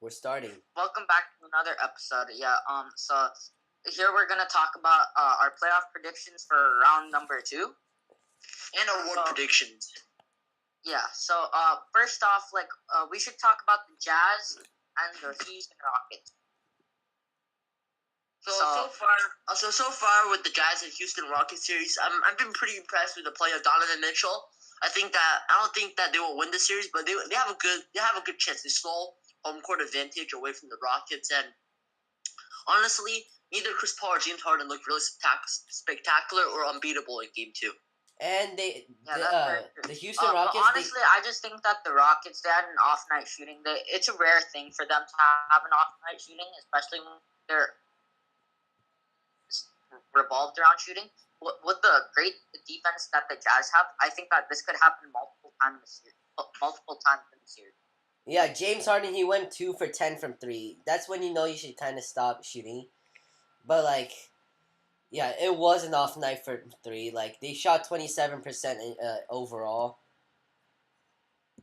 We're starting. Welcome back to another episode. So here we're gonna talk about our playoff predictions for round number 2. And award predictions. Yeah. So first off, we should talk about the Jazz and the Houston Rockets. So far with the Jazz and Houston Rockets series, I've been pretty impressed with the play of Donovan Mitchell. I don't think that they will win the series, but they have a good chance. They stole home court advantage away from the Rockets, and honestly, neither Chris Paul or James Harden looked really spectacular or unbeatable in Game 2. And the Houston Rockets. But honestly, I just think that the Rockets, they had an off night shooting. It's a rare thing for them to have an off night shooting, especially when they're revolved around shooting. With the great defense that the Jazz have, I think that this could happen multiple times in the series. Yeah, James Harden, he went 2 for 10 from 3. That's when you know you should kind of stop shooting. But, yeah, it was an off night for 3. They shot 27% overall.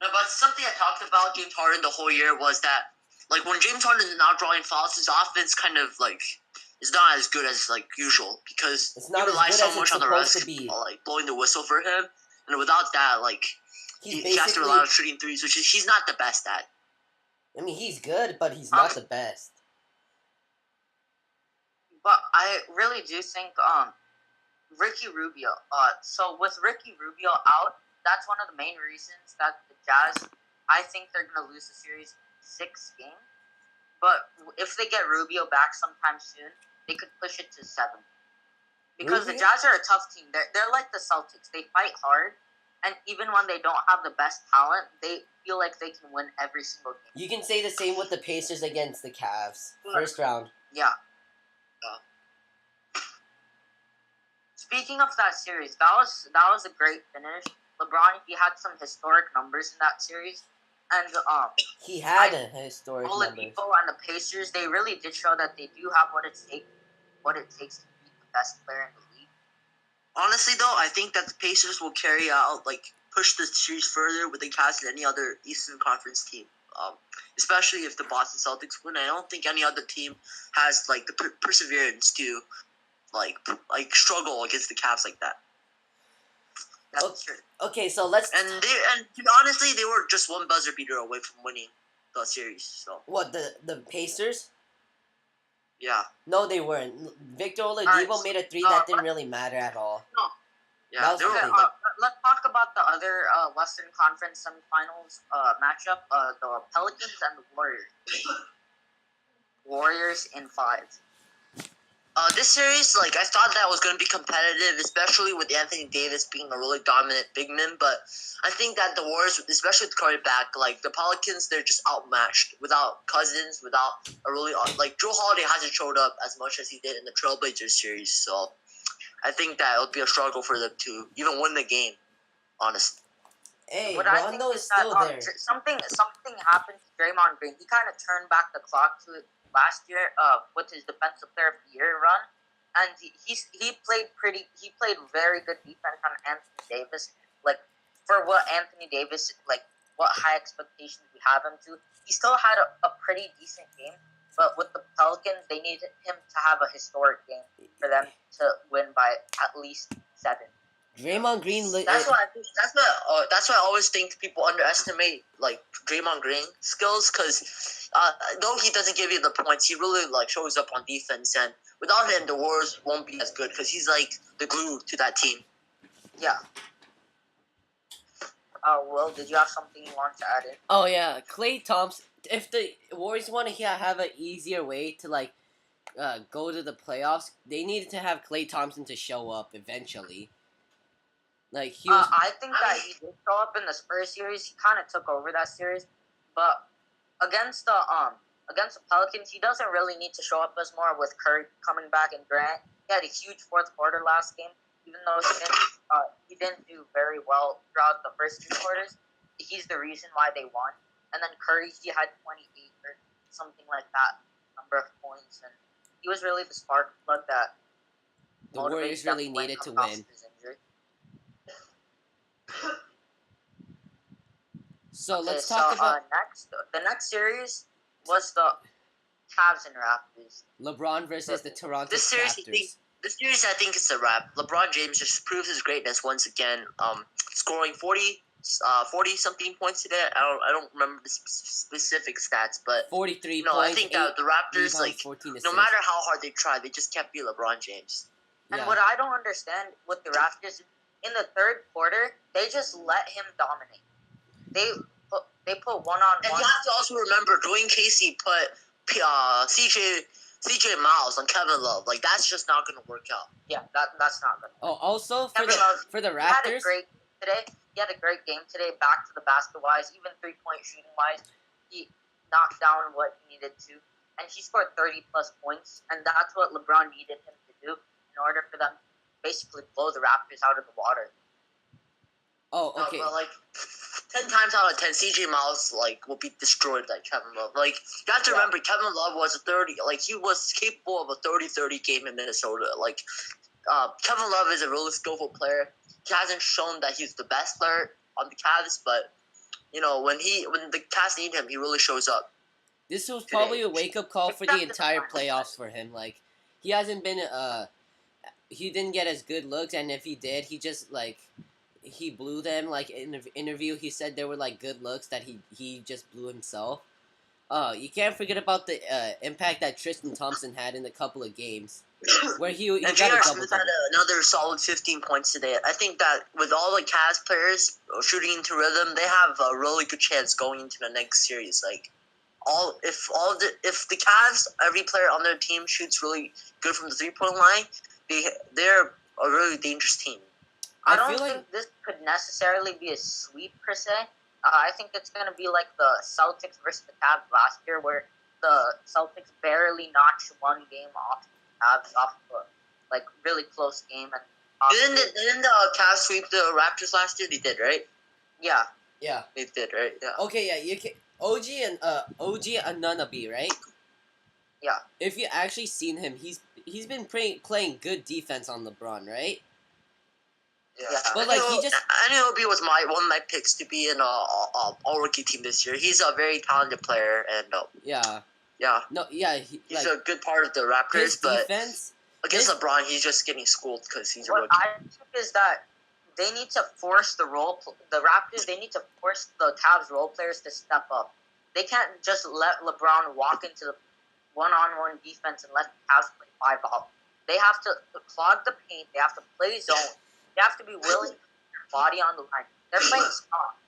No, but something I talked about James Harden the whole year was that, when James Harden is not drawing fouls, his offense kind of, is not as good as, usual. Because he relies so much on the rest, blowing the whistle for him. And without that, he has to rely on shooting threes, which he's not the best at. I mean, he's good, but he's not the best. But I really do think Ricky Rubio. So with Ricky Rubio out, that's one of the main reasons that the Jazz, I think they're going to lose the series 6 games. But if they get Rubio back sometime soon, they could push it to 7. Because the Jazz are a tough team. They're like the Celtics. They fight hard. And even when they don't have the best talent, they feel like they can win every single game. You can say the same with the Pacers against the Cavs. First round. Yeah. Speaking of that series, that was a great finish. LeBron, he had some historic numbers in that series. And he had a historic numbers. Oladipo and the Pacers, they really did show that they do have what it takes to be the best player in the league. Honestly, though, I think that the Pacers will push the series further with the Cavs and any other Eastern Conference team. Especially if the Boston Celtics win. I don't think any other team has, the perseverance to, struggle against the Cavs like that. That's true. Okay, so let's... And honestly, they were just one buzzer beater away from winning the series. So what, the Pacers? Yeah. No, they weren't. Victor Oladipo made a 3 that didn't really matter at all. No. Yeah, let's talk about the other Western Conference semifinals matchup. The Pelicans and the Warriors. Warriors in 5. This series, I thought that was going to be competitive, especially with Anthony Davis being a really dominant big man. But I think that the Warriors, especially with Curry back, the Pelicans, they're just outmatched without Cousins, without a really Drew Holiday hasn't showed up as much as he did in the Trailblazers series. So I think that it'll be a struggle for them to even win the game. Honestly. Hey, what Rondo is still there. Something happened to Draymond Green. He kind of turned back the clock to it last year with his Defensive Player of the Year run, and he played very good defense on Anthony Davis. For what Anthony Davis, what high expectations we have him to, he still had a pretty decent game. But with the Pelicans, they needed him to have a historic game for them to win by at least 7. Draymond Green. That's why I always think people underestimate Draymond Green skills, because though he doesn't give you the points, he really shows up on defense, and without him, the Warriors won't be as good because he's the glue to that team. Yeah. Will, did you have something you want to add in? Oh yeah, Klay Thompson. If the Warriors want to have an easier way to go to the playoffs, they needed to have Klay Thompson to show up eventually. I think that he did show up in the Spurs series. He kind of took over that series, but against the Pelicans, he doesn't really need to show up as more with Curry coming back and Durant. He had a huge fourth quarter last game, even though he didn't do very well throughout the first 2 quarters. He's the reason why they won. And then Curry, he had 28 or something like that number of points, and he was really the spark plug that the Warriors really needed to win. So let's talk about the next series was the Cavs and Raptors. LeBron versus the Toronto This series, Raptors. I think it's a wrap. LeBron James just proves his greatness once again. Scoring 40 something points today. I don't remember the specific stats, but 43 I points, think 8 that the Raptors, rebounds, like, 14 assists. no matter how hard they try, they just can't beat LeBron James. And Yeah. what I don't understand with the Raptors, in the third quarter, they just let him dominate. They put one-on-one. And you have to also remember, Dwayne Casey put CJ Miles on Kevin Love. Like, that's just not going to work out. Yeah, that's not good. Oh, also for Kevin Love, the He had a Raptors, great today. He had a great game today. Back to the basket wise, even 3-point shooting wise, he knocked down what he needed to, and he scored 30 plus points. And that's what LeBron needed him to do in order for them to basically blow the Raptors out of the water. oh, okay. But, like, 10 times out of 10, CJ Miles, like, will be destroyed by Kevin Love. Like, you have to remember, Kevin Love was he was capable of a 30-30 game in Minnesota. Like, Kevin Love is a really skillful player. He hasn't shown that he's the best player on the Cavs, but, when the Cavs need him, he really shows up. This was probably a wake-up call for the entire playoffs for him. Like, he hasn't been, he didn't get as good looks, and if he did, he just, like, he blew them. Like, in the interview, he said they were, like, good looks that he just blew himself. You can't forget about the impact that Tristan Thompson had in a couple of games, where he And got a J.R. double Smith had another solid 15 points today. I think that with all the Cavs players shooting into rhythm, they have a really good chance going into the next series. Like, if the Cavs, every player on their team shoots really good from the 3-point line, they're a really dangerous team. I don't think this could necessarily be a sweep per se. I think it's going to be like the Celtics versus the Cavs last year, where the Celtics barely notched one game off the Cavs off of a like really close game. And didn't the Cavs sweep the Raptors last year? They did, right? Yeah. Yeah. They did, right? Yeah. Okay, yeah, you can OG Anunoby, right? Yeah. If you actually seen him, he's been playing good defense on LeBron, right? Yeah. But like Anunoby was one of my picks to be in a all rookie team this year. He's a very talented player, and yeah. Yeah. No, yeah, he's a good part of the Raptors, his but defense against LeBron, he's just getting schooled because he's a rookie. What I think is that they need to force the Raptors. They need to force the Cavs role players to step up. They can't just let LeBron walk into the one-on-one defense and let the Cavs play 5-out. They have to clog the paint. They have to play zone. They have to be willing to put their body on the line. They're playing soft.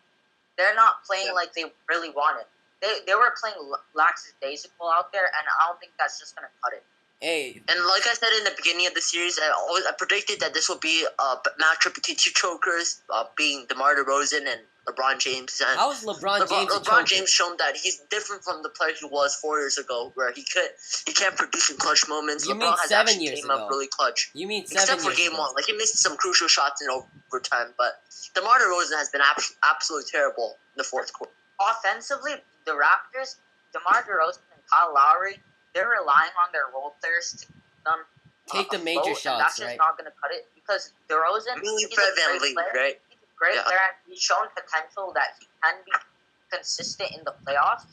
They're not playing like they really wanted. They were playing lackadaisical out there, and I don't think that's just going to cut it. Hey. And like I said in the beginning of the series, I predicted that this would be a matchup between two chokers, being DeMar DeRozan and LeBron James. And how is LeBron James? LeBron James shown that he's different from the player he was 4 years ago, where he can't produce in clutch moments. You LeBron mean has 7 years came ago? Up really clutch. You mean 7 Except for years game ago. 1, like he missed some crucial shots in overtime. But DeMar DeRozan has been absolutely terrible in the fourth quarter. Offensively, the Raptors, DeMar DeRozan and Kyle Lowry, they're relying on their role players to take the major shots, that's just right? not going to cut it because DeRozan, he's a great player. Right? He's a great player, and he's shown potential that he can be consistent in the playoffs.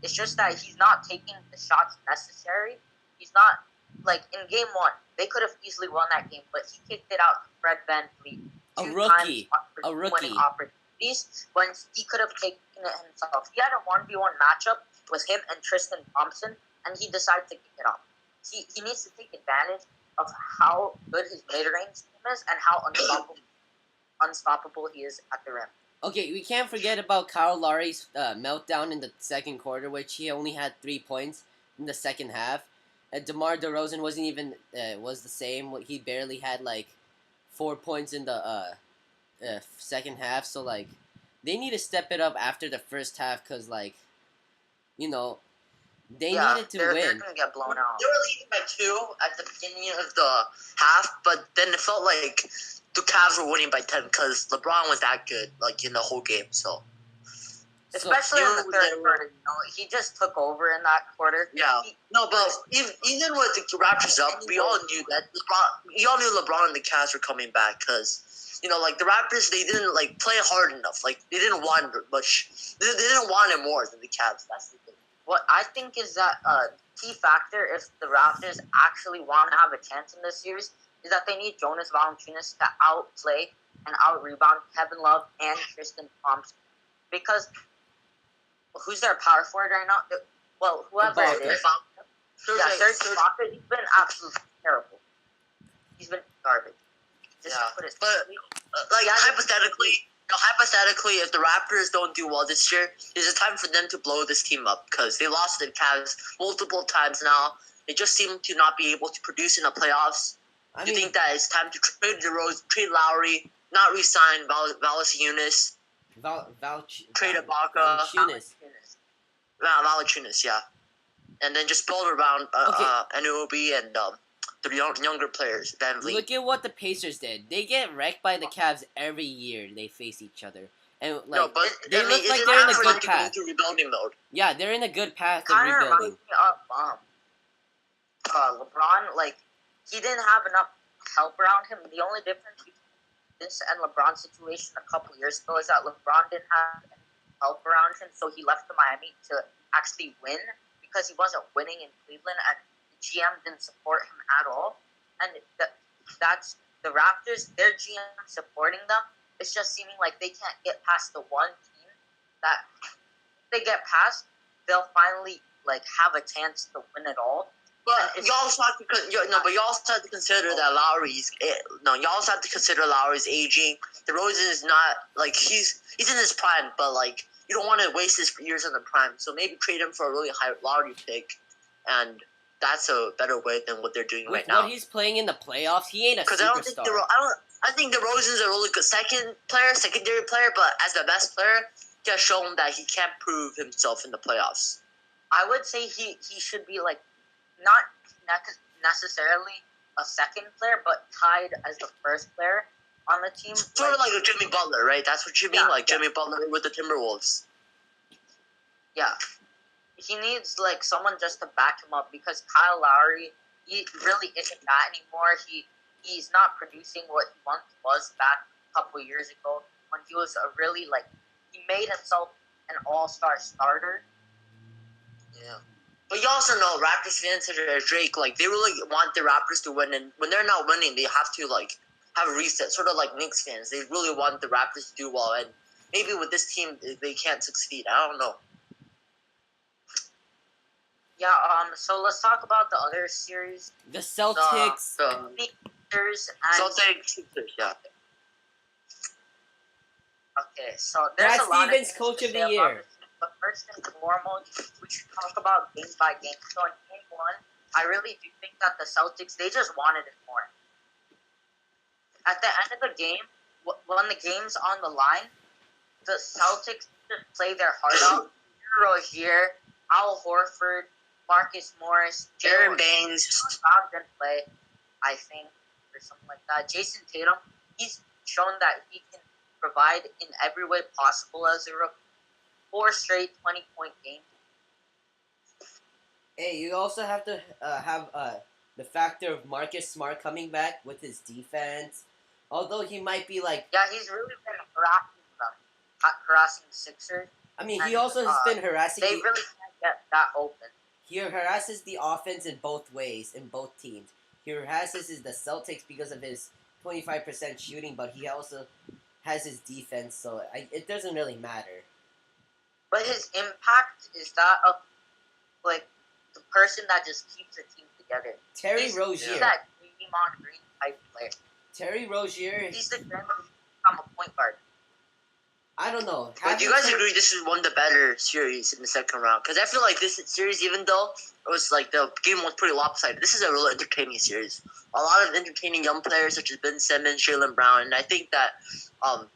It's just that he's not taking the shots necessary. He's not, like, in game 1, they could have easily won that game, but he kicked it out to Fred VanVleet. A rookie Opportunities when he could have taken it himself. He had a 1v1 matchup with him and Tristan Thompson, and he decided to kick it off. He needs to take advantage of how good his mid-range team is and how unstoppable he is at the rim. Okay, we can't forget about Kyle Lowry's meltdown in the second quarter, which he only had 3 points in the second half. DeMar DeRozan wasn't even was the same. He barely had like 4 points in the second half. So like, they need to step it up after the first half, cause like, they needed to win. They're gonna get blown out. They were leading by 2 at the beginning of the half, but then it felt like the Cavs were winning by 10 because LeBron was that good, like, in the whole game. So, especially in the third quarter, he just took over in that quarter. Yeah, but even with the Raptors up, we all knew LeBron and the Cavs were coming back because. Like the Raptors, they didn't play hard enough. Like they didn't want much. They didn't want it more than the Cavs. That's the thing. what I think is that key factor if the Raptors actually want to have a chance in this series is that they need Jonas Valanciunas to outplay and out rebound Kevin Love and Tristan Thompson, because who's their power forward right now? Well, whoever it is. Serge Ibaka, he's been absolutely terrible. He's been garbage. But hypothetically, if the Raptors don't do well this year, it's a time for them to blow this team up because they lost to the Cavs multiple times now. They just seem to not be able to produce in the playoffs. Do you think that it's time to trade DeRozan, trade Lowry, not re-sign Valanciunas, trade Ibaka, Valanciunas, yeah, and then just build around Anunoby and the younger players? Look at what the Pacers did. They get wrecked by the Cavs every year they face each other. And they look like they're in a good path. Rebuilding mode. Yeah, they're in a good path of Kind of rebuilding. reminds me of LeBron. Like, he didn't have enough help around him. The only difference between this and LeBron's situation a couple years ago is that LeBron didn't have any help around him, so he left to Miami to actually win because he wasn't winning in Cleveland, and the GM didn't support him at all. And that's the Raptors, their GM supporting them. It's just seeming like they can't get past the one team that if they get past, they'll finally have a chance to win it all. But you also have to consider that Lowry's aging. DeRozan is not he's in his prime, but you don't want to waste his years in the prime. So maybe trade him for a really high lottery pick, and that's a better way than what they're doing right now. What he's playing in the playoffs, he ain't a superstar. I think DeRozan's a really good secondary player, but as the best player, he has shown that he can't prove himself in the playoffs. I would say he should be not necessarily a second player, but tied as the first player on the team. Sort of like a Jimmy Butler, right? That's what you mean, Jimmy Butler with the Timberwolves. Yeah. He needs someone just to back him up because Kyle Lowry, he really isn't that anymore. He's not producing what he once was back a couple years ago when he was a really he made himself an all-star starter. Yeah. But you also know Raptors fans such as Drake, they really want the Raptors to win, and when they're not winning, they have to have a reset. Sort of like Knicks fans, they really want the Raptors to do well, and maybe with this team they can't succeed. I don't know. Yeah. So let's talk about the other series. The Celtics. The Sixers and Celtics. Yeah. Okay. So there's Brad a lot Stevens, of Coach of the Year. But first and foremost, we should talk about game by game. So in game one, I really do think that the Celtics, they just wanted it more. At the end of the game, when the game's on the line, the Celtics just play their heart out. Rozier, Al Horford, Marcus Morris, Jaren Baines. Didn't play, I think, or something like that. Jason Tatum, he's shown that he can provide in every way possible as a rookie. 4 straight 20-point games. Hey, you also have to have the factor of Marcus Smart coming back with his defense. Although he might be yeah, he's really been harassing the Sixers. I mean, he also has been harassing. They really can't get that open. He harasses the offense in both ways, in both teams. He harasses the Celtics because of his 25% shooting, but he also has his defense, so it doesn't really matter. But his impact is that of, the person that just keeps the team together. Terry Rozier. He's that Draymond Green type player. Terry Rozier. He's the guy who become a point guard. I don't know. But do you guys agree this is one of the better series in the second round? Because I feel like this series, even though it was the game was pretty lopsided, this is a really entertaining series. A lot of entertaining young players such as Ben Simmons, Jaylen Brown, and I think that all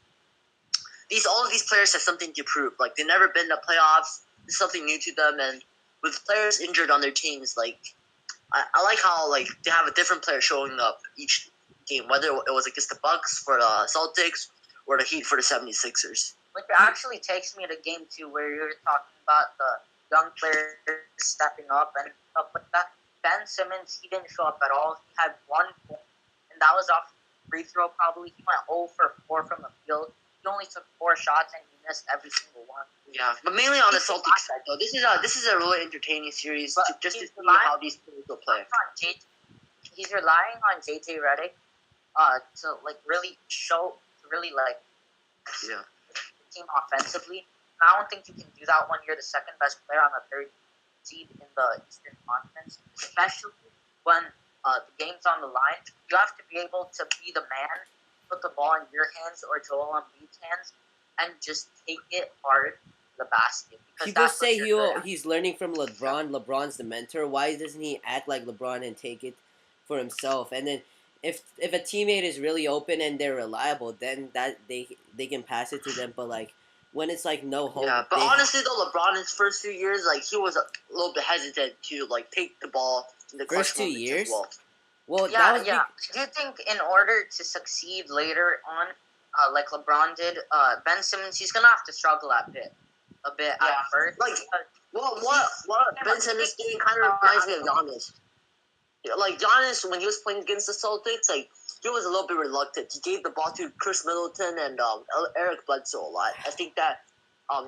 of these players have something to prove. They've never been to playoffs. It's something new to them, and with players injured on their teams, I like how they have a different player showing up each game, whether it was against the Bucks for the Celtics or the Heat for the 76ers. Which actually takes me to game 2, where you're talking about the young players stepping up and stuff like that. Ben Simmons, he didn't show up at all. He had 1 point, and that was off free throw probably. He went 0 for 4 from the field. He only took 4 shots, and he missed every single one. Yeah, but mainly on the Celtics side though. This is a really entertaining series But just to he's see relying how these players will play. he's relying on JJ Redick to like really Yeah. team offensively. And I don't think you can do that when you're the second best player on the third seed in the Eastern Conference, especially when the game's on the line. You have to be able to be the man, put the ball in your hands or Joel Embiid's hands, and just take it hard to the basket. Because People that's what say you're good at. he's learning from LeBron. LeBron's the mentor. Why doesn't he act like LeBron and take it for himself? And then if a teammate is really open and they're reliable, then that they can pass it to them. But like when it's like no hope, Yeah, but honestly though, LeBron in his first few years, like he was a little bit hesitant to like take the ball in the First clutch 2 moments years? as well. Well, Yeah, that was yeah. Do you think in order to succeed later on, like LeBron did, Ben Simmons, he's gonna have to struggle a bit at first. Like what Ben Simmons doing kind of reminds me of Giannis. Yeah, like Giannis when he was playing against the Celtics, like he was a little bit reluctant. He gave the ball to Chris Middleton and Eric Bledsoe a lot. I think that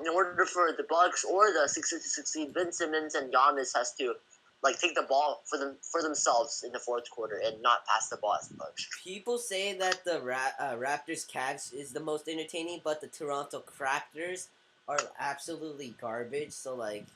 in order for the Bucks or the Sixers to succeed, Ben Simmons and Giannis has to like take the ball for themselves in the fourth quarter and not pass the ball as much. people say that the Raptors Cavs is the most entertaining, but the Toronto Raptors are absolutely garbage. So like,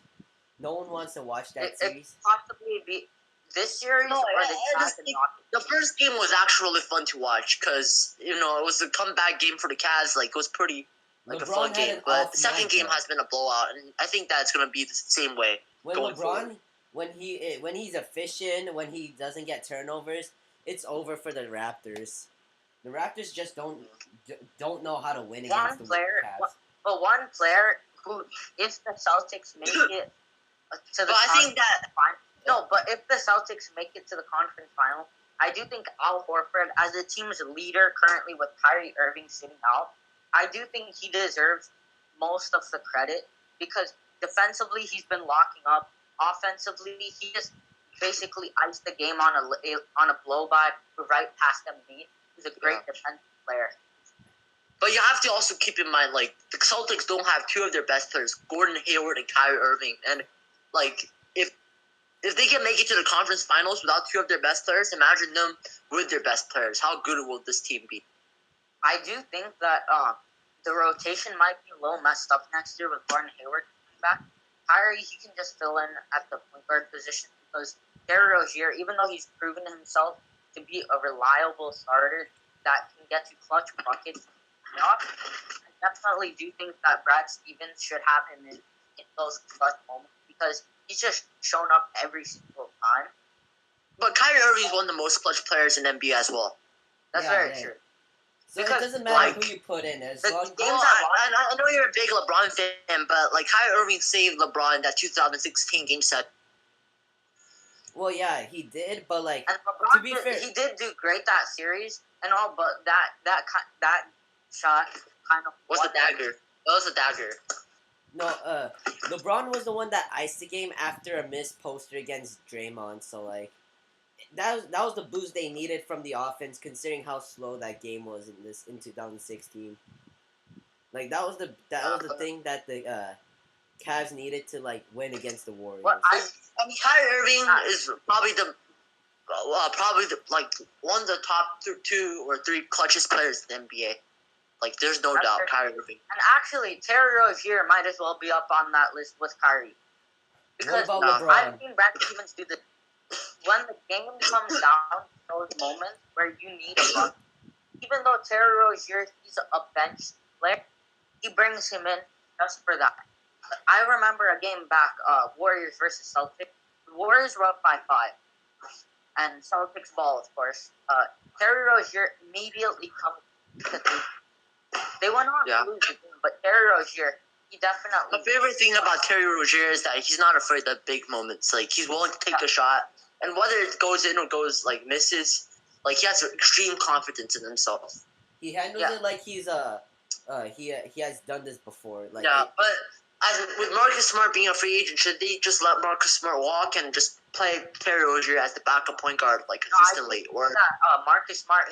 no one wants to watch that It series. possibly be this series or the Cavs and Rockets. The first game was actually fun to watch because it was a comeback game for the Cavs. Like it was pretty like a LeBron fun had game, an but off the second night, game though. has been a blowout, and I think that's gonna be the same way. When going LeBron, forward. when he's efficient, when he doesn't get turnovers, it's over for the Raptors. The Raptors just don't know how to win against the Cavs. But one player who, if the Celtics make it to the But I think that no, but if the Celtics make it to the conference final, I do think Al Horford, as the team's leader currently with Kyrie Irving sitting out, I do think he deserves most of the credit because defensively he's been locking up. Offensively, he just basically iced the game on a blow by right past Embiid. He's a great defensive player. But you have to also keep in mind, like, the Celtics don't have two of their best players, Gordon Hayward and Kyrie Irving. And, like, if they can make it to the conference finals without two of their best players, imagine them with their best players. How good will this team be? I do think that the rotation might be a little messed up next year with Gordon Hayward coming back. Kyrie, he can just fill in at the point guard position because Terry Rozier, even though he's proven himself to be a reliable starter that can get to clutch buckets, I definitely do think that Brad Stevens should have him in those clutch moments because he's just shown up every single time. But Kyrie Irving is one of the most clutch players in NBA as well. That's very true. So Because, it doesn't matter who you put in. As long I know you're a big LeBron fan, but like Kyrie Irving saved LeBron in that 2016 game set. Well, yeah, he did, but like and LeBron to be fair, he did do great that series and all, but that shot kind of was the dagger. That was a dagger. No, LeBron was the one that iced the game after a missed poster against Draymond. So like, that was the boost they needed from the offense, considering how slow that game was in 2016. Like that was the thing that the Cavs needed to like win against the Warriors. I mean, Kyrie Irving is probably like one of the top two or three clutchest players in the NBA. Like, there's no doubt, Kyrie Irving. And actually, Terry Rozier might as well be up on that list with Kyrie. Because what about LeBron? I've seen Brad Stevens do this. When the game comes down to those moments where you need a bucket, even though Terry Rozier, he's a bench player, he brings him in just for that. I remember a game back, Warriors versus Celtics. The Warriors were up by 5. And Celtics ball, of course. Terry Rozier immediately comes to the They went on to lose the game, but Terry Rozier, he definitely... My favorite thing about Terry Rozier is that he's not afraid of big moments. Like, he's willing to take the shot. And whether it goes in or goes, like, misses, like, he has extreme confidence in himself. He handles it like he's he has done this before. Like but with Marcus Smart being a free agent, should they just let Marcus Smart walk and just play Terry Rozier as the backup point guard, like, consistently? I think that Marcus Smart,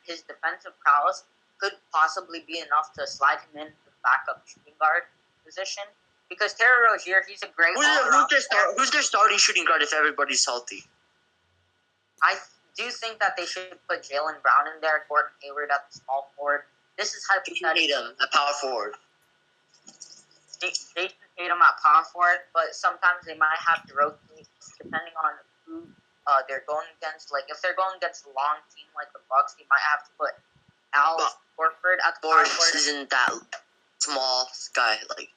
his defensive prowess could possibly be enough to slide him in the backup shooting guard position. Because Terry Rozier, he's a great all-around player. Who's their starting shooting guard if everybody's healthy? I do think that they should put Jaylen Brown in there, Gordon Hayward at the small forward. This is Jason Tatum at power forward. Jason Tatum at power forward, but sometimes they might have to rotate depending on who they're going against. Like if they're going against a long team like the Bucks, they might have to put Al Horford at the power forward. Isn't that small guy like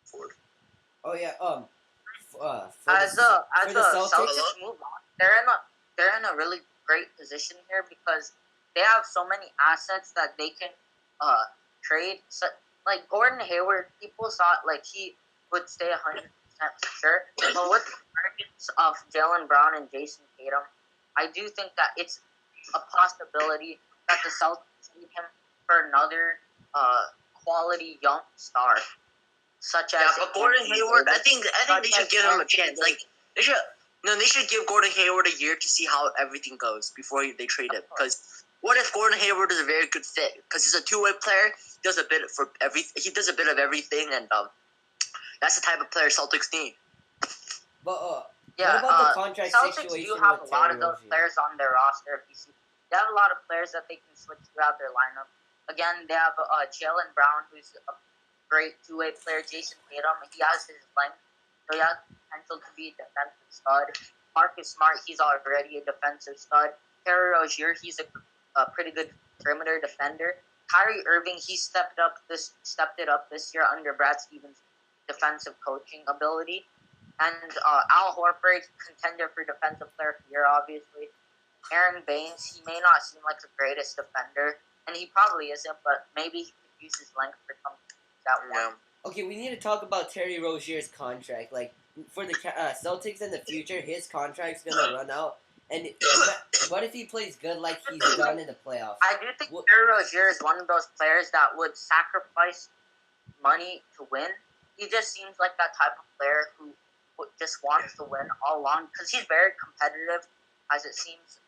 Ford? Oh yeah. As the Celtics Celtics move on, they're in a really great position here because they have so many assets that they can trade. So, like Gordon Hayward, people thought like he would stay 100% for sure, but with the emergence of Jaylen Brown and Jason Tatum, I do think that it's a possibility that the Celtics need him for another quality young star, such as but Gordon Hayward. I think they should give him a chance. Like they should give Gordon Hayward a year to see how everything goes before they trade him. Because what if Gordon Hayward is a very good fit? Because he's a two-way player. He does a bit of everything, and that's the type of player Celtics need. But yeah, what about the contract Celtics situation do have with a lot Terry of those Rozier? players on their roster. If you see, they have a lot of players that they can switch throughout their lineup. Again, they have Jaylen Brown, who's a great two-way player. Jason Tatum, he has his length, so he has potential to be a defensive stud. Marcus Smart, he's already a defensive stud. Terry Rozier, he's a pretty good perimeter defender. Kyrie Irving, he stepped it up this year under Brad Stevens' defensive coaching ability. And Al Horford, contender for defensive player of the year, obviously. Aaron Baines, he may not seem like the greatest defender, and he probably isn't, but maybe he could use his length for something that one. Okay, we need to talk about Terry Rozier's contract. Like for the Celtics in the future, his contract's gonna run out. And what if he plays good like he's done in the playoffs? I do think Terry Rozier is one of those players that would sacrifice money to win. He just seems like that type of player who just wants to win all along because he's very competitive, as it seems,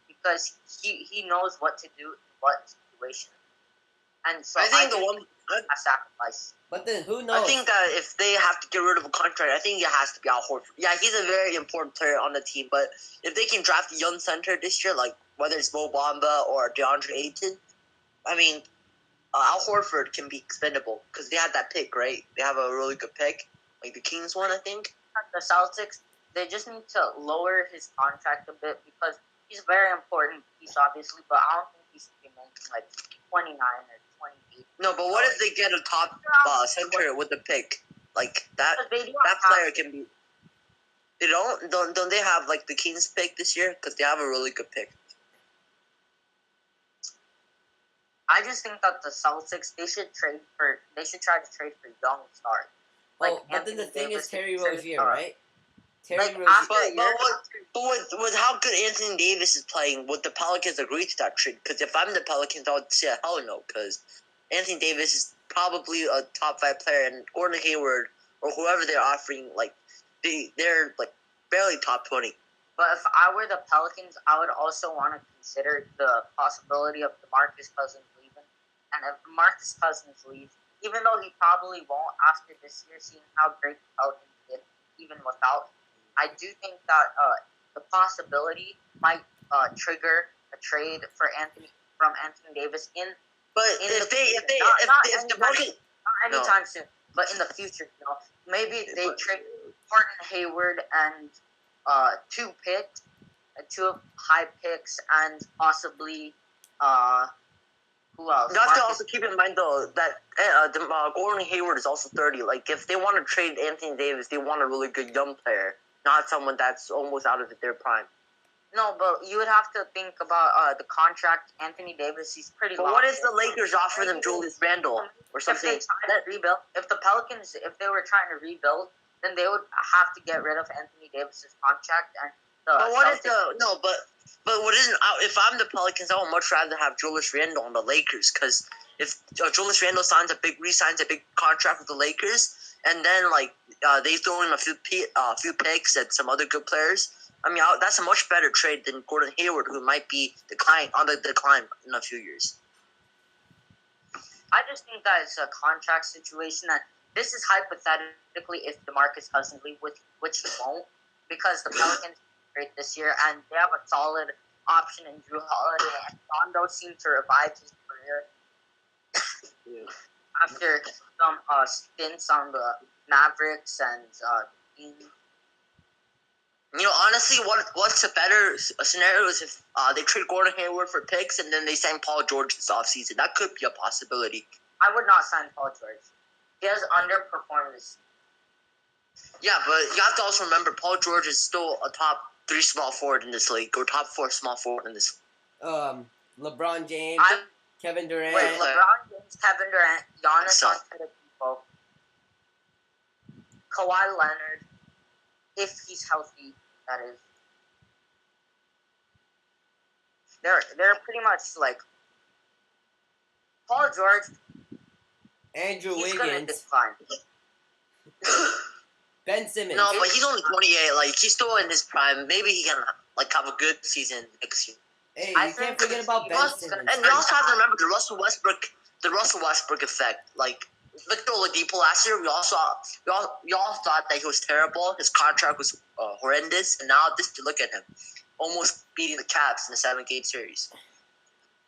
because he knows what to do in what situation. And so I think a sacrifice. But then who knows? I think that if they have to get rid of a contract, I think it has to be Al Horford. Yeah, he's a very important player on the team, but if they can draft a young center this year, like whether it's Mo Bamba or DeAndre Ayton, I mean, Al Horford can be expendable because they had that pick, right? They have a really good pick, like the Kings one, I think. The Celtics, they just need to lower his contract a bit because he's a very important piece, obviously, but I don't think he should be making like 29 or 28. No, but what if they get a top center with the pick? Like that player can be. They don't they have like the Kings pick this year because they have a really good pick. I just think that the Celtics they should try to trade for young stars. But then the thing is Terry Rozier, right? But with how good Anthony Davis is playing, would the Pelicans agree to that trade? Because if I'm the Pelicans, I would say hell no. Because Anthony Davis is probably a top 5 player, and Gordon Hayward or whoever they're offering, like they're like barely top 20. But if I were the Pelicans, I would also want to consider the possibility of DeMarcus Cousins leaving. And if DeMarcus Cousins leaves, even though he probably won't after this year, seeing how great the Pelicans did, even without, I do think that the possibility might trigger a trade from Anthony Davis anytime soon, but in the future, maybe they trade Gordon Hayward and 2 high picks, and possibly who else? You have to also keep in mind though that Gordon Hayward is also 30. Like if they want to trade Anthony Davis, they want a really good young player, not someone that's almost out of their prime. No, but you would have to think about the contract. Anthony Davis, he's pretty. But what if the Lakers offer them Julius Randle or something? If they try to rebuild, if the Pelicans, if they were trying to rebuild, then they would have to get rid of Anthony Davis's contract and. But what if But what isn't? If I'm the Pelicans, I would much rather have Julius Randle on the Lakers because if Julius Randle re-signs a big contract with the Lakers, and then they throw in a few picks and some other good players. I mean, that's a much better trade than Gordon Hayward, who might be on the decline in a few years. I just think that it's a contract situation. That this is hypothetically if DeMarcus Cousins leave, which he won't, because the Pelicans are great this year and they have a solid option in Drew Holiday, and Rondo seemed to revive his career after some stints on the Mavericks and honestly, what's a better scenario is if they trade Gordon Hayward for picks and then they sign Paul George this offseason. That could be a possibility. I would not sign Paul George. He has underperformed this. Yeah, but you have to also remember Paul George is still a top 3 small forward in this league, or top 4 small forward in this. LeBron James, Kevin Durant. Wait, LeBron James, Kevin Durant, Giannis Antetokounmpo, Kawhi Leonard, if he's healthy, that is. They're pretty much like Paul George. Andrew He's Wiggins. gonna decline. Ben Simmons. No, but he's only 28. Like, he's still in his prime. Maybe he can have a good season next year. Hey, you can't forget about Ben Simmons. And you also have to remember the Russell Westbrook effect. Like Victor Oladipo last year, we all thought that he was terrible. His contract was horrendous, and now look at him, almost beating the Cavs in the 7-game series.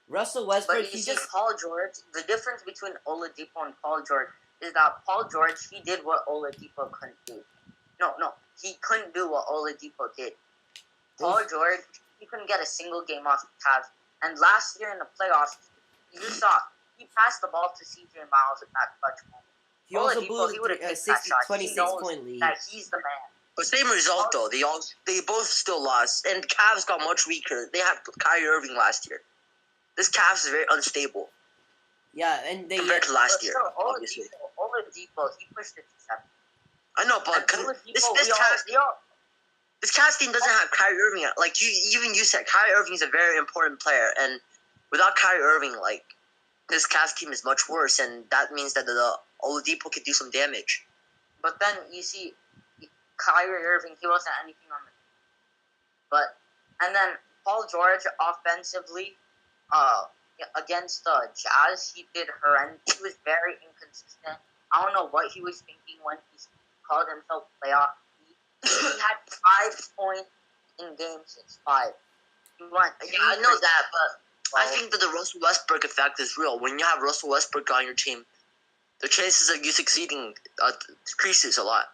Russell Westbrook. But you see, Paul George. The difference between Oladipo and Paul George is that Paul George, he did what Oladipo couldn't do. No, he couldn't do what Oladipo did. Paul George, he couldn't get a single game off the Cavs. And last year in the playoffs, you saw he passed the ball to C.J. Miles at that clutch moment. He also blew a 26-point lead. That he's the man. But same result though. They both still lost, and the Cavs got much weaker. They had Kyrie Irving last year. This Cavs is very unstable. Yeah, and they compared to last year, obviously. Oladipo, he pushed it to 7. I know, but this Cavs team doesn't have Kyrie Irving. Like you said, Kyrie Irving is a very important player, and without Kyrie Irving, like this Cavs team is much worse, and that means that the Oladipo could do some damage. But then you see, Kyrie Irving, he wasn't anything on the. And then Paul George offensively, against the Jazz, he did horrendous. He was very inconsistent. I don't know what he was thinking when he called himself playoff. He had 5 points in game 6-5. I know that, but I think that the Russell Westbrook effect is real. When you have Russell Westbrook on your team, the chances of you succeeding decreases a lot.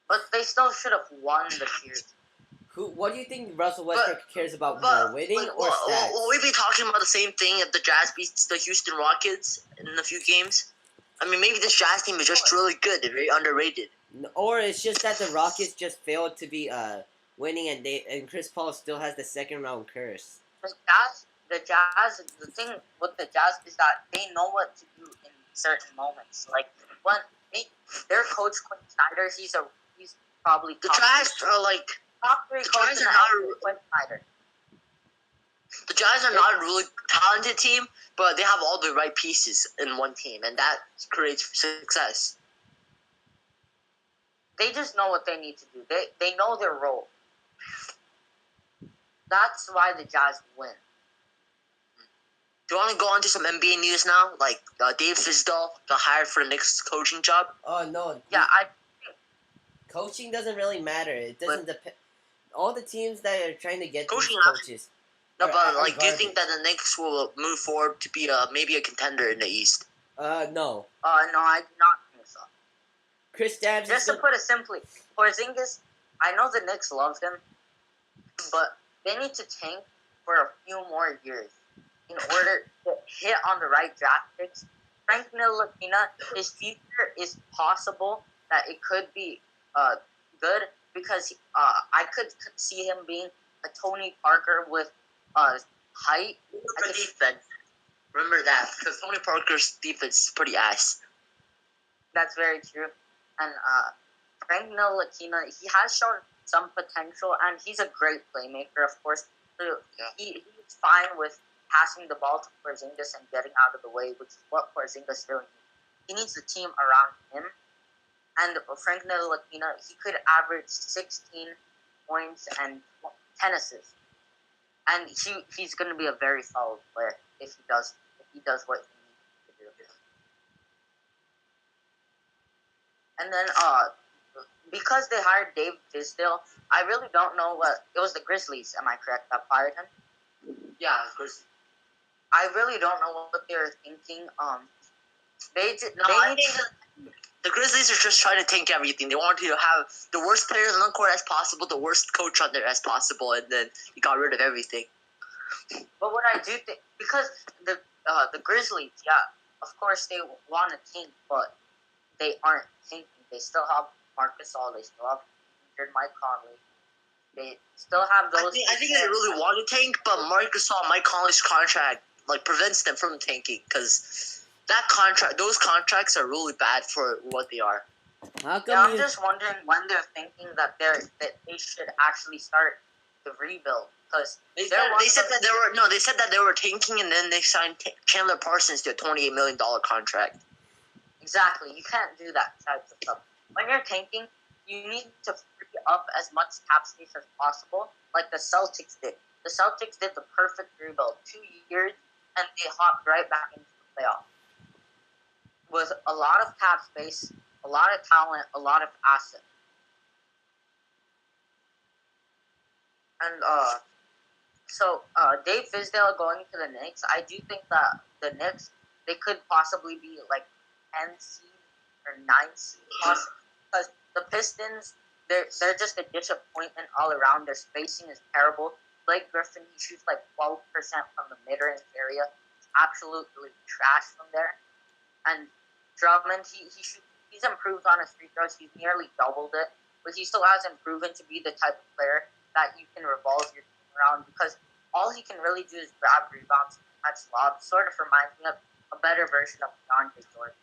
But they still should have won the series. What do you think Russell Westbrook cares about more, winning or stats? Will we be talking about the same thing if the Jazz beats the Houston Rockets in a few games? I mean, maybe this Jazz team is just really good. They're very underrated. Or it's just that the Rockets just failed to be winning, and Chris Paul still has the second round curse. The thing with the Jazz is that they know what to do in certain moments. Like when their coach Quinn Snyder, he's probably the Jazz are like top 3 coaches in the Quinn Snyder. The Jazz are not a really talented team, but they have all the right pieces in one team, and that creates success. They just know what they need to do. They know their role. That's why the Jazz win. Do you want to go on to some NBA news now? Like Dave Fizdale got hired for the Knicks coaching job. Oh no! Yeah, coaching doesn't really matter. It doesn't depend. All the teams that are trying to get coaching these coaches. No, but do you think that the Knicks will move forward to be maybe a contender in the East? No. No, I do not think so. Kristaps. Just to put it simply, Porzingis, I know the Knicks love him, but they need to tank for a few more years in order to hit on the right draft picks. Frank Ntilikina, his future is possible that it could be good because I could see him being a Tony Parker with height. Defense. Remember that, because Tony Parker's defense is pretty ass. That's very true. And Frank Ntilikina, he has shown some potential, and he's a great playmaker, of course. He's fine with passing the ball to Porzingis and getting out of the way, which is what Porzingis really needs. He needs the team around him. And Frank Ntilikina, he could average 16 points and 10 assists. And he's going to be a very solid player if he does what he needs to do. And then because they hired Dave Tisdale, I really don't know what it was. The Grizzlies, am I correct? That fired him. Yeah, of course. I really don't know what they were thinking. They did. No, I think the Grizzlies are just trying to tank everything. They want to have the worst players on the court as possible, the worst coach on there as possible, and then you got rid of everything. But what I do think, because the Grizzlies, yeah, of course they want to tank, but they aren't tanking. They still have Marcus All. They still have injured Mike Conley. They still have those. I think they really want to tank, but Marcus All, Mike Conley's contract prevents them from tanking because those contracts are really bad for what they are. How come Yeah, I'm just wondering when they're thinking that they should actually start the rebuild, because they said that they were tanking, and then they signed Chandler Parsons to a $28 million contract. Exactly, you can't do that type of stuff. When you're tanking, you need to free up as much cap space as possible, like the Celtics did. The Celtics did the perfect rebuild, 2 years, and they hopped right back into the playoff with a lot of cap space, a lot of talent, a lot of assets. And so Dave Fizdale going to the Knicks, I do think that the Knicks, they could possibly be like 10 seed or 9 seed, because the Pistons, they're just a disappointment all around. Their spacing is terrible. Blake Griffin, he shoots like 12% from the mid-range area. He's absolutely trash from there. And Drummond, he's improved on his free throws. He's nearly doubled it, but he still hasn't proven to be the type of player that you can revolve your team around, because all he can really do is grab rebounds and catch lobs. Sort of reminds me of a better version of DeAndre Jordan.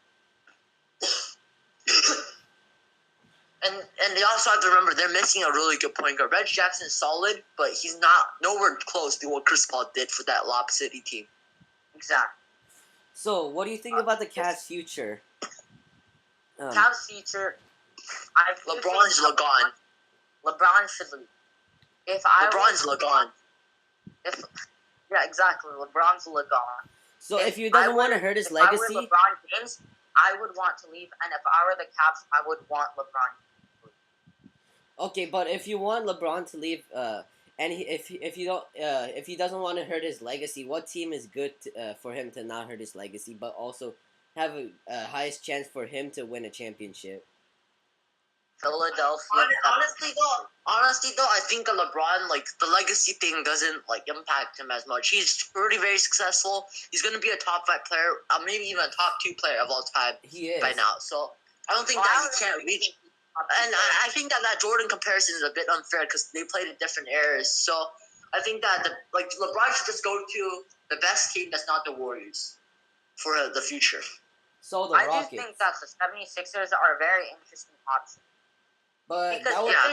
And they also have to remember they're missing a really good point guard. Reggie Jackson is solid, but he's not nowhere close to what Chris Paul did for that Lob City team. Exactly. So, what do you think about the Cavs' future? Cavs' future, LeBron's gone. LeBron should leave. LeBron's gone. Yeah, exactly. LeBron's gone. So if he doesn't want to hurt his legacy, if I were LeBron James, I would want to leave, and if I were the Cavs, I would want LeBron to leave. Okay, but if you want LeBron to leave, and if he doesn't want to hurt his legacy, what team is good for him to not hurt his legacy, but also have a highest chance for him to win a championship? Philadelphia. Honestly though, I think LeBron, the legacy thing doesn't impact him as much. He's already very successful. He's gonna be a top 5 player, maybe even a top 2 player of all time. He is by now. So I don't think that he can't reach. And I think that Jordan comparison is a bit unfair because they played in different eras. So I think that LeBron should just go to the best team that's not the Warriors for the future. So I do think that the 76ers are a very interesting option. But the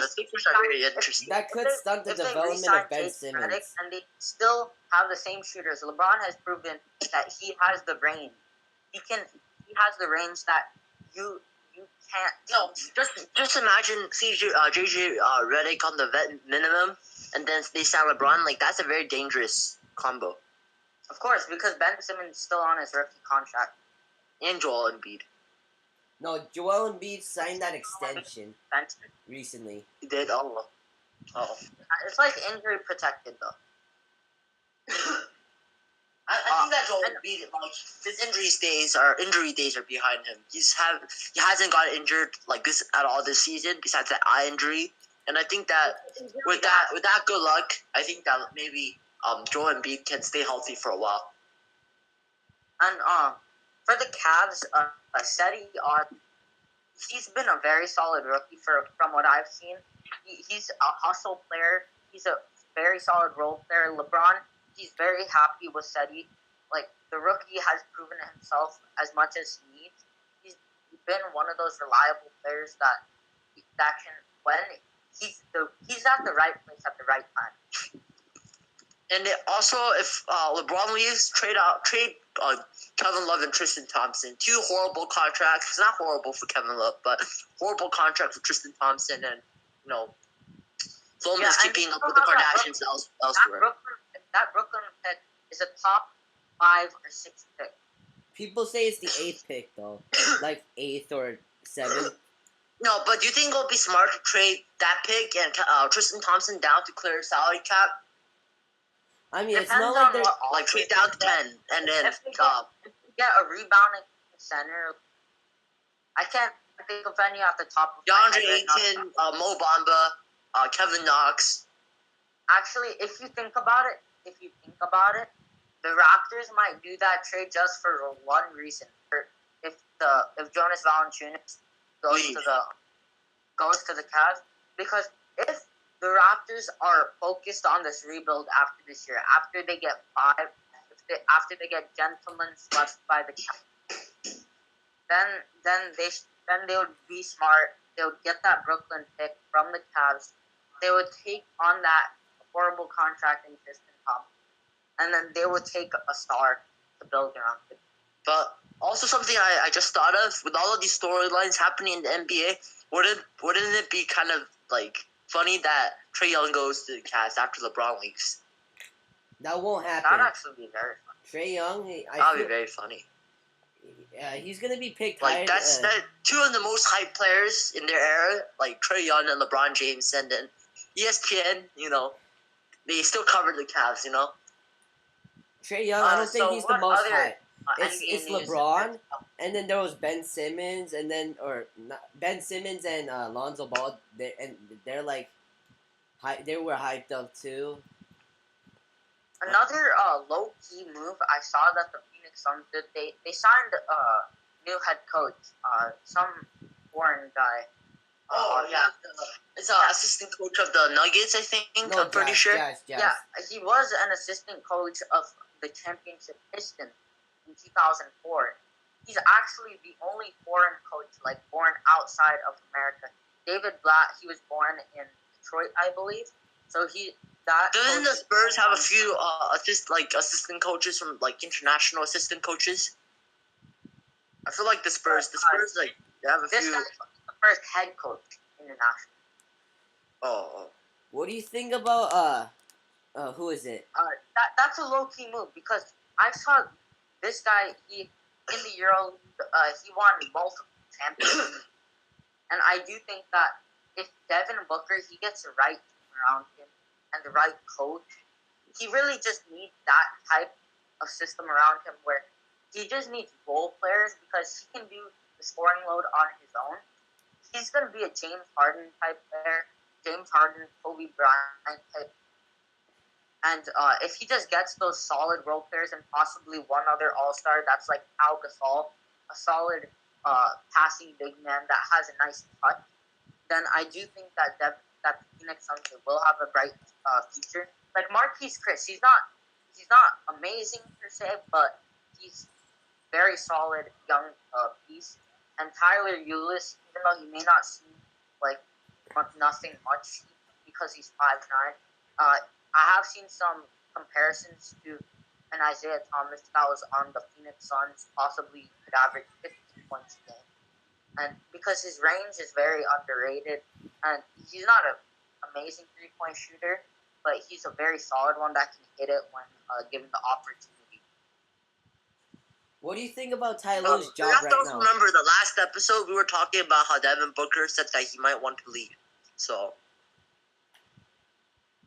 Sixers are very interesting. That could stunt the development of Ben Simmons. And they still have the same shooters. LeBron has proven that he has the range. He has the range that you can't. No, just imagine JJ Redick on the vet minimum, and then they sign LeBron. That's a very dangerous combo. Of course, because Ben Simmons is still on his rookie contract. And Joel Embiid. No, Joel Embiid signed that extension recently. He did? Oh. It's injury protected, though. I think that Joel Embiid, his injury days are behind him. He hasn't got injured this at all this season, besides that eye injury. And I think that with that good luck, I think that maybe Joel Embiid can stay healthy for a while. And for the Cavs, Seti, he's been a very solid rookie from what I've seen. He's a hustle player. He's a very solid role player. LeBron, he's very happy with Seti. The rookie has proven himself as much as he needs. He's been one of those reliable players that can, when he's at the right place at the right time. And also, if LeBron leaves, trade Kevin Love and Tristan Thompson. 2 horrible contracts. It's not horrible for Kevin Love, but horrible contract for Tristan Thompson, and Floman is keeping up with the Kardashians elsewhere. That Brooklyn pick is a top 5 or 6 pick. People say it's the 8th pick though, 8th or 7th. No, but do you think it'll be smart to trade that pick and Tristan Thompson down to clear salary cap? I mean, it's Depends not like on they're. what Like offers trade down they get. 10 and then If they get a rebounding center, I can't think of any off the top of my DeAndre head right now. Ayton, Mo Bamba, Kevin Knox. Actually, if you think about it, the Raptors might do that trade just for one reason. If Jonas Valanciunas goes to the Cavs, because if the Raptors are focused on this rebuild after this year, after they get after they get gentlemen swept by the Cavs, then they would be smart. They would get that Brooklyn pick from the Cavs. They would take on that horrible contract in Tristan Thompson, and then they would take a star to build around it. But also something I just thought of, with all of these storylines happening in the NBA, wouldn't it be kind of like funny that Trae Young goes to the Cavs after LeBron leaves? That won't happen. That'd actually be very funny. Trae Young, That'd be very funny. He's gonna be picked Like higher. that's two of the most hyped players in their era, like Trae Young and LeBron James, and then ESPN. They still cover the Cavs. Trae Young, I don't think he's the most hyped. NBA It's news LeBron, and then there was Ben Simmons, and then Ben Simmons and Lonzo Ball. They're like, they were hyped up too. Another low key move I saw that the Phoenix Suns did. They signed a new head coach, some foreign guy. Yeah, it's an assistant coach of the Nuggets, I think. No, I'm pretty sure. Jazz. Yeah, he was an assistant coach of the championship Pistons in 2004. He's actually the only foreign coach born outside of America. David Blatt, he was born in Detroit, I believe. So Doesn't the Spurs have a few assistant coaches from international assistant coaches? I feel like the Spurs they have a this few. guy's the first head coach international. Oh. What do you think about who is it? That's a low key move because I saw this guy. He in the Euro, he won multiple championships, and I do think that if Devin Booker he gets the right team around him and the right coach, he really just needs that type of system around him where he just needs role players because he can do the scoring load on his own. He's going to be a James Harden type player, James Harden, Kobe Bryant type. And if he just gets those solid role players and possibly one other all-star that's like Al Gasol, a solid passing big man that has a nice touch, then I do think that the Phoenix Suns will have a bright future. Like Marquise Chris, he's not amazing per se, but he's very solid young piece. And Tyler Eulis, even though he may not seem like nothing much because he's 5'9", I have seen some comparisons to an Isaiah Thomas that was on the Phoenix Suns, possibly could average 15 points a game. And because his range is very underrated, and he's not an amazing three-point shooter, but he's a very solid one that can hit it when given the opportunity. What do you think about Ty Lue's job You have right to also now? remember the last episode we were talking about how Devin Booker said that he might want to leave. So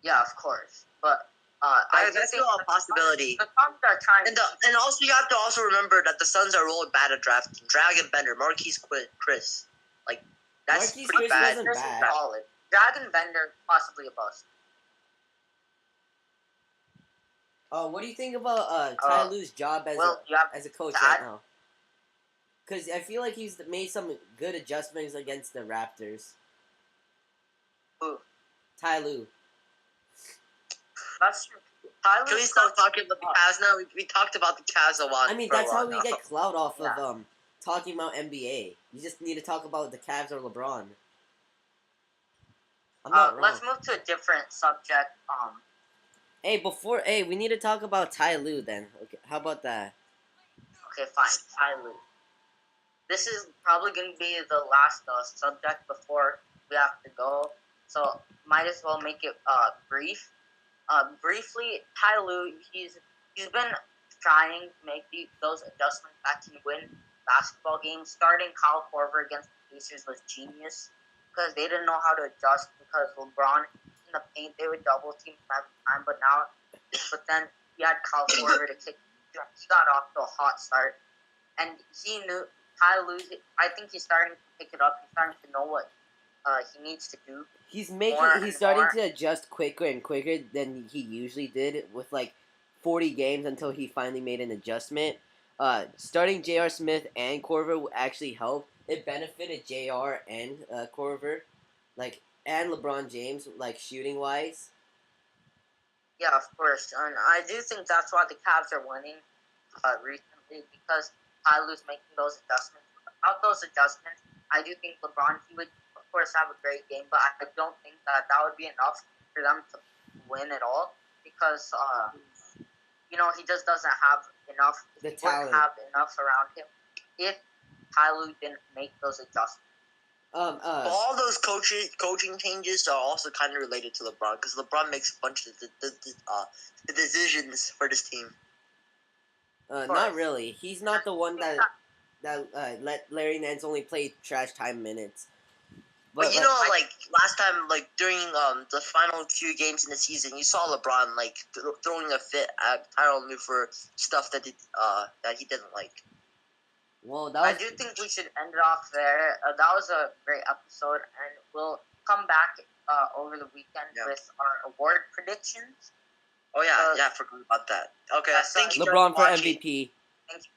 yeah, of course, but that's still a possibility. The Suns are trying. And also you have to also remember that the Suns are really bad at drafting. Dragon Bender, Marquise Chris, that's Marquise pretty Chris bad. wasn't bad. Solid. Dragon Bender possibly a bust. What do you think about Ty Lue's job as a coach right now? Because I feel like he's made some good adjustments against the Raptors. Who? Ty Lue. That's true. Can we stop talking about the Cavs now? We talked about the Cavs a lot. I mean, that's how we get clout off of talking about NBA. You just need to talk about the Cavs or LeBron. I'm not wrong. Let's move to a different subject. Hey, we need to talk about Ty Lue then. Okay, how about that? Okay, fine. Ty Lue. This is probably going to be the last subject before we have to go, so might as well make it brief. Briefly, Ty Lue, he's been trying to make those adjustments that can win basketball games, starting Kyle Korver against the Pacers was genius because they didn't know how to adjust because LeBron in the paint they would double team him every time, but then he had Kyle Korver to kick. He got off to a hot start, and he knew Ty Lue. I think he's starting to pick it up. He's starting to know what he needs to do. He's and starting more. to adjust quicker and quicker than he usually did with like 40 games until he finally made an adjustment. Starting J.R. Smith and Corver actually helped. It benefited J.R. and Corver, like and LeBron James, like shooting wise. Yeah, of course, and I do think that's why the Cavs are winning recently because Ty Lue's making those adjustments. Without those adjustments, I do think LeBron he would of course have a great game, but I don't think that would be enough for them to win at all because he just doesn't have enough. The He wouldn't talent. have enough around him if Ty Lue didn't make those adjustments. All those coaching changes are also kind of related to LeBron because LeBron makes a bunch of the decisions for this team. Not really. He's not the one that let Larry Nance only play trash time minutes. But like last time, like during the final few games in the season, you saw LeBron like throwing a fit at Tyronn Lue for stuff that he didn't like. Well, I do think we should end it off there. That was a great episode, and we'll come back over the weekend with our award predictions. Oh yeah, I forgot about that. Okay, thank you. LeBron for MVP. Thank you.